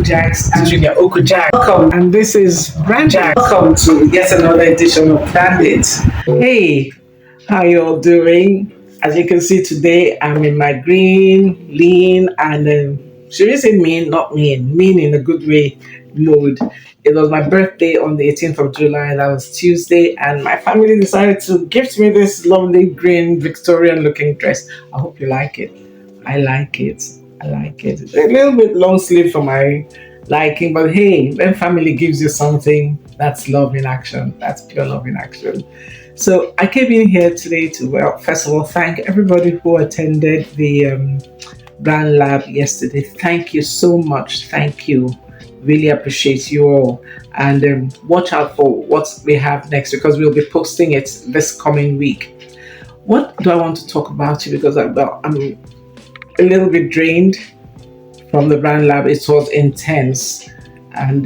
Jack's Junior Oku Jack. Welcome, and this is Brand Jack. Welcome to yet another edition of Brand It. Hey, how you all doing? As you can see today, I'm in my green, lean, and should we say mean? Not mean in a good way mood. It was my birthday on the 18th of July. That was Tuesday, and my family decided to gift me this lovely green Victorian-looking dress. I hope you like it. I like it. It's a little bit long sleeve for my liking, but hey, when family gives you something, that's love in action. That's pure love in action. So I came in here today to, well, first of all, thank everybody who attended the Brand Lab yesterday. Thank you so much. Thank you. Really appreciate you all. And watch out for what we have next, because we'll be posting it this coming week. What do I want to talk about here? Because I'm a little bit drained from the Brand Lab. It was intense. And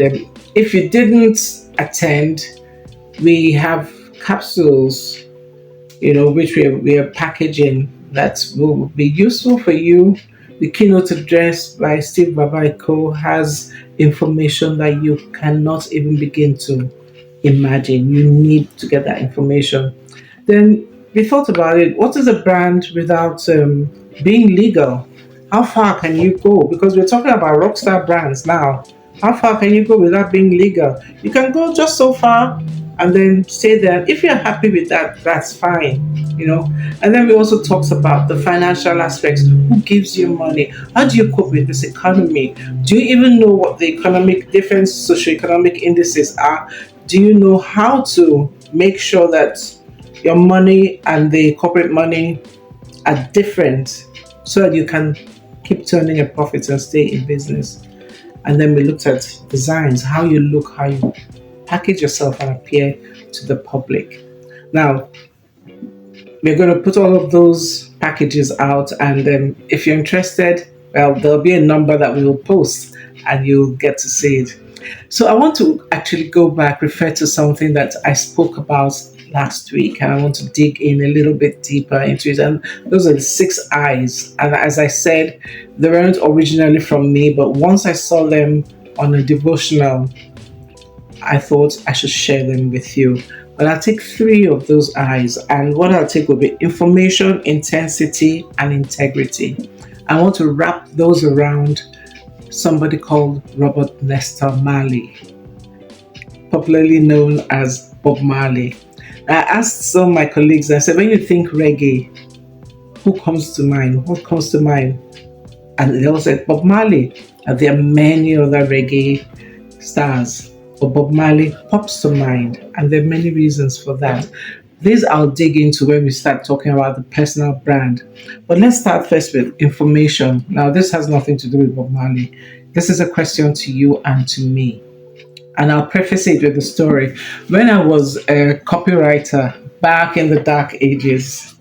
if you didn't attend, we have capsules, which we are packaging that will be useful for you. The keynote address by Steve Babaiko has information that you cannot even begin to imagine. You need to get that information. Then we thought about it. What is a brand without being legal? How far can you go? Because we're talking about rockstar brands now. How far can you go without being legal? You can go just so far and then stay there. If you're happy with that, that's fine, And then we also talked about the financial aspects. Who gives you money? How do you cope with this economy? Do you even know what the different socioeconomic indices are? Do you know how to make sure that your money and the corporate money are different so that you can keep turning a profit and stay in business? And then we looked at designs, how you look, how you package yourself and appear to the public. Now, we're going to put all of those packages out, and if you're interested, well, there'll be a number that we will post and you'll get to see it. So I want to actually go back, refer to something that I spoke about last week, and I want to dig in a little bit deeper into it. And those are the 6 eyes. And as I said, they weren't originally from me, but once I saw them on a devotional, I thought I should share them with you. But I'll take 3 of those eyes, and what I'll take will be information, intensity, and integrity. I want to wrap those around somebody called Robert Nesta Marley, popularly known as Bob Marley. I asked some of my colleagues, I said, when you think reggae, who comes to mind? What comes to mind? And they all said Bob Marley. And there are many other reggae stars, but Bob Marley pops to mind, and there are many reasons for that. These I'll dig into when we start talking about the personal brand. But let's start first with information. Now, this has nothing to do with Bob Marley. This is a question to you and to me. And I'll preface it with a story. When I was a copywriter back in the dark ages,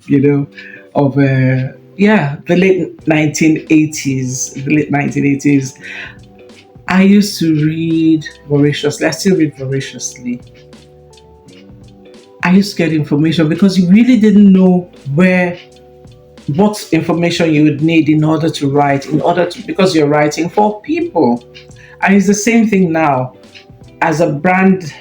of the late 1980s, I used to read voraciously. I still read voraciously. I used to get information because you really didn't know what information you would need in order to write, because you're writing for people. And it's the same thing now. As a brand,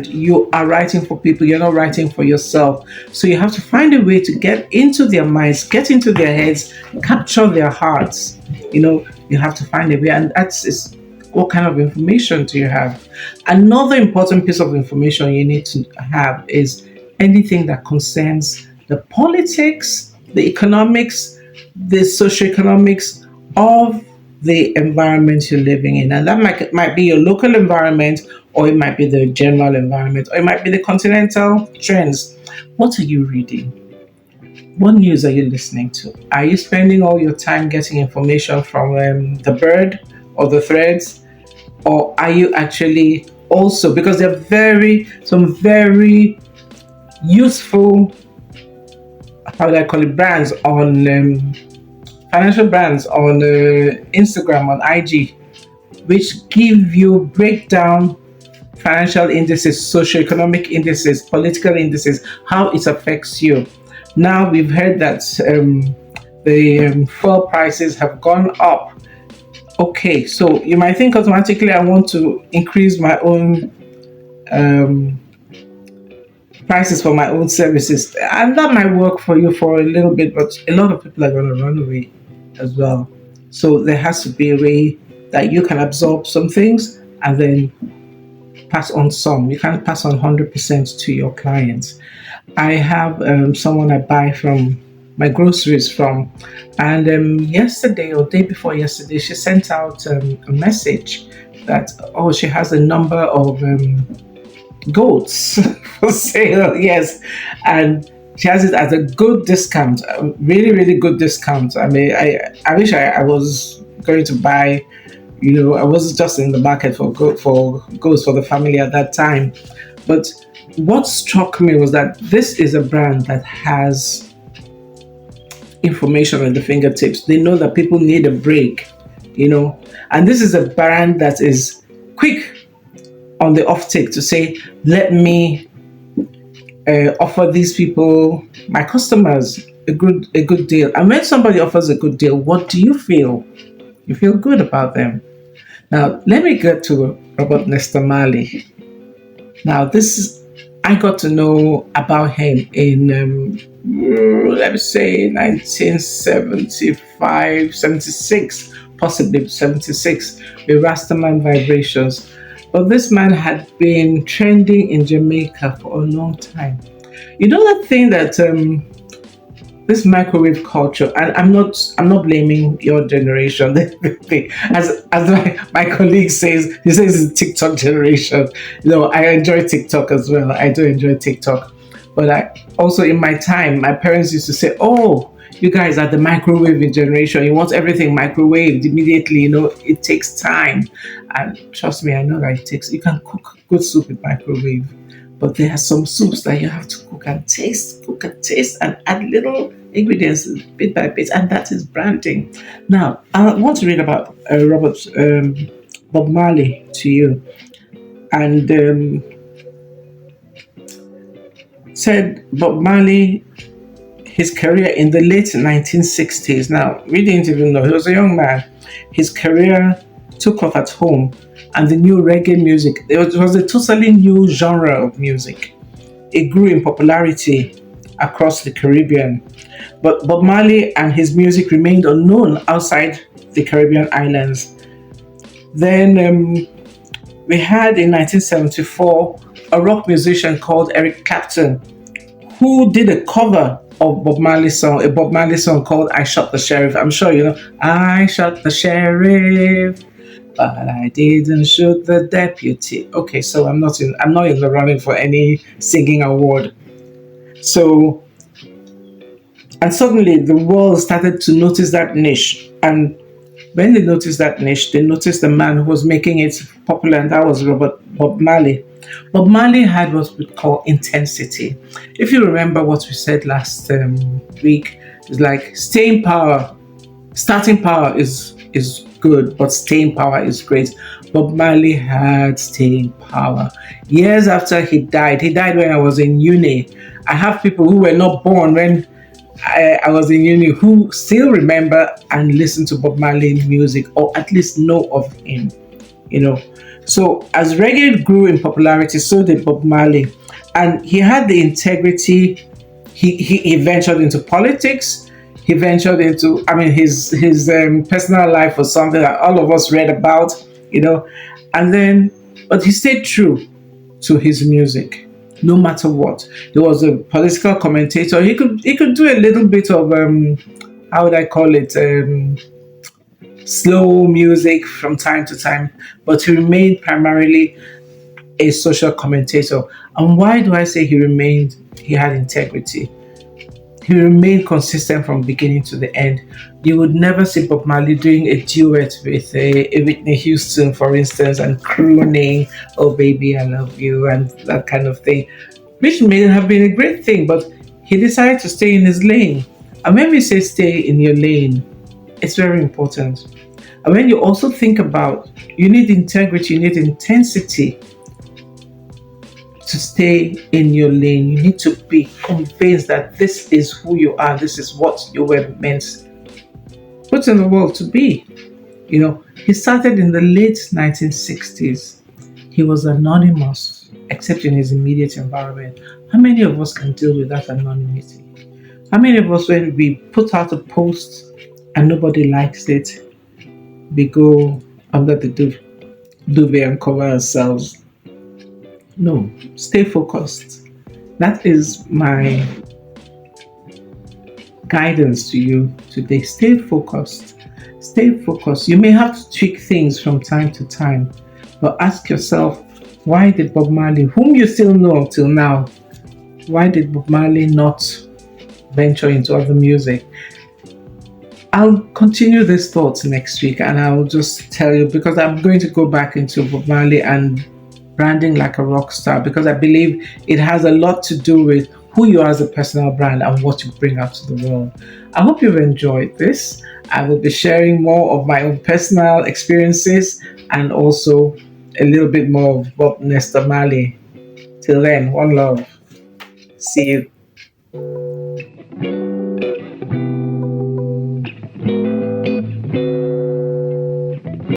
you are writing for people. You're not writing for yourself. So you have to find a way to get into their minds, get into their heads, capture their hearts. You have to find a way, and that's what kind of information do you have? Another important piece of information you need to have is anything that concerns the politics, the economics, the socioeconomics of the environment you're living in. And that might be your local environment, or it might be the general environment, or it might be the continental trends. What are you reading? What news are you listening to? Are you spending all your time getting information from the Bird or the Threads? Or are you actually also, because there are some very useful, brands on financial brands on Instagram, on IG, which give you breakdown financial indices, socioeconomic indices, political indices, how it affects you. Now we've heard that the fuel prices have gone up Okay, so you might think automatically I want to increase my own um, prices for my own services, and that might work for you for a little bit, but a lot of people are going to run away as well. So there has to be a way that you can absorb some things and then pass on some. You can't pass on 100% to your clients. I have someone I buy from my groceries from, and yesterday or day before yesterday, she sent out a message that, oh, she has a number of goats for sale. Yes, and she has it at a good discount, a really really good discount. I mean, I wish I was going to buy. I was just in the market for goats for the family at that time. But what struck me was that this is a brand that has information at the fingertips. They know that people need a break, and this is a brand that is quick on the off take to say, let me offer these people, my customers, a good deal. And when somebody offers a good deal, what do you feel? You feel good about them. Now, let me get to Robert Nesta Marley. Now, I got to know about him in, let me say, 1975, 76, possibly 76, with Rastaman Vibrations. But this man had been trending in Jamaica for a long time. You know that thing that this microwave culture, and I'm not blaming your generation. As my colleague says, he says it's TikTok generation. I enjoy TikTok as well. I do enjoy TikTok, but I also, in my time, my parents used to say, "Oh, you guys are the microwave generation. You want everything microwaved immediately. It takes time." And trust me, I know that it takes. You can cook good soup with microwave, but there are some soups that you have to cook and taste, and add little ingredients bit by bit, and that is branding. Now, I want to read about Bob Marley to you, and said Bob Marley, his career in the late 1960s. Now, we didn't even know he was a young man. His career took off at home, and the new reggae music. It was a totally new genre of music. It grew in popularity across the Caribbean. But Bob Marley and his music remained unknown outside the Caribbean islands. Then we had in 1974 a rock musician called Eric Clapton who did a cover of Bob Marley's song, a Bob Marley song called I Shot the Sheriff. I'm sure you know, I shot the sheriff, but I didn't shoot the deputy. Okay, so I'm not in the running for any singing award. So, and suddenly the world started to notice that niche. And when they noticed that niche, they noticed the man who was making it popular, and that was Bob Marley. Bob Marley had what we call intensity. If you remember what we said last week, it's like staying power, starting power is good, but staying power is great. Bob Marley had staying power. Years after he died when I was in uni. I have people who were not born when I was in uni who still remember and listen to Bob Marley music, or at least know of him, you know. So as reggae grew in popularity, so did Bob Marley. And he had the integrity. He ventured into politics. He ventured into, his personal life was something that all of us read about, you know. And then, but he stayed true to his music, no matter what. He was a political commentator. He could do a little bit of how would I call it, slow music from time to time, but he remained primarily a social commentator. And why do I say he had integrity? He remained consistent from beginning to the end. You would never see Bob Marley doing a duet with a Whitney Houston, for instance, and crooning, "Oh baby, I love you," and that kind of thing, which may have been a great thing, but he decided to stay in his lane. And when we say stay in your lane, it's very important. And when you also think about, you need integrity, you need intensity to stay in your lane. You need to be convinced that this is who you are, this is what you were meant put in the world to be. He started in the late 1960s. He was anonymous, except in his immediate environment. How many of us can deal with that anonymity? How many of us, when we put out a post and nobody likes it, we go under the duvet and cover ourselves? No, stay focused. That is my guidance to you today. Stay focused. Stay focused. You may have to tweak things from time to time, but ask yourself, why did Bob Marley, whom you still know until now, why did Bob Marley not venture into other music? I'll continue these thoughts next week and I'll just tell you, because I'm going to go back into Bob Marley and branding like a rock star, because I believe it has a lot to do with who you are as a personal brand and what you bring out to the world. I hope you've enjoyed this. I will be sharing more of my own personal experiences and also a little bit more of Bob Nestor Marley. Till then, one love. See you.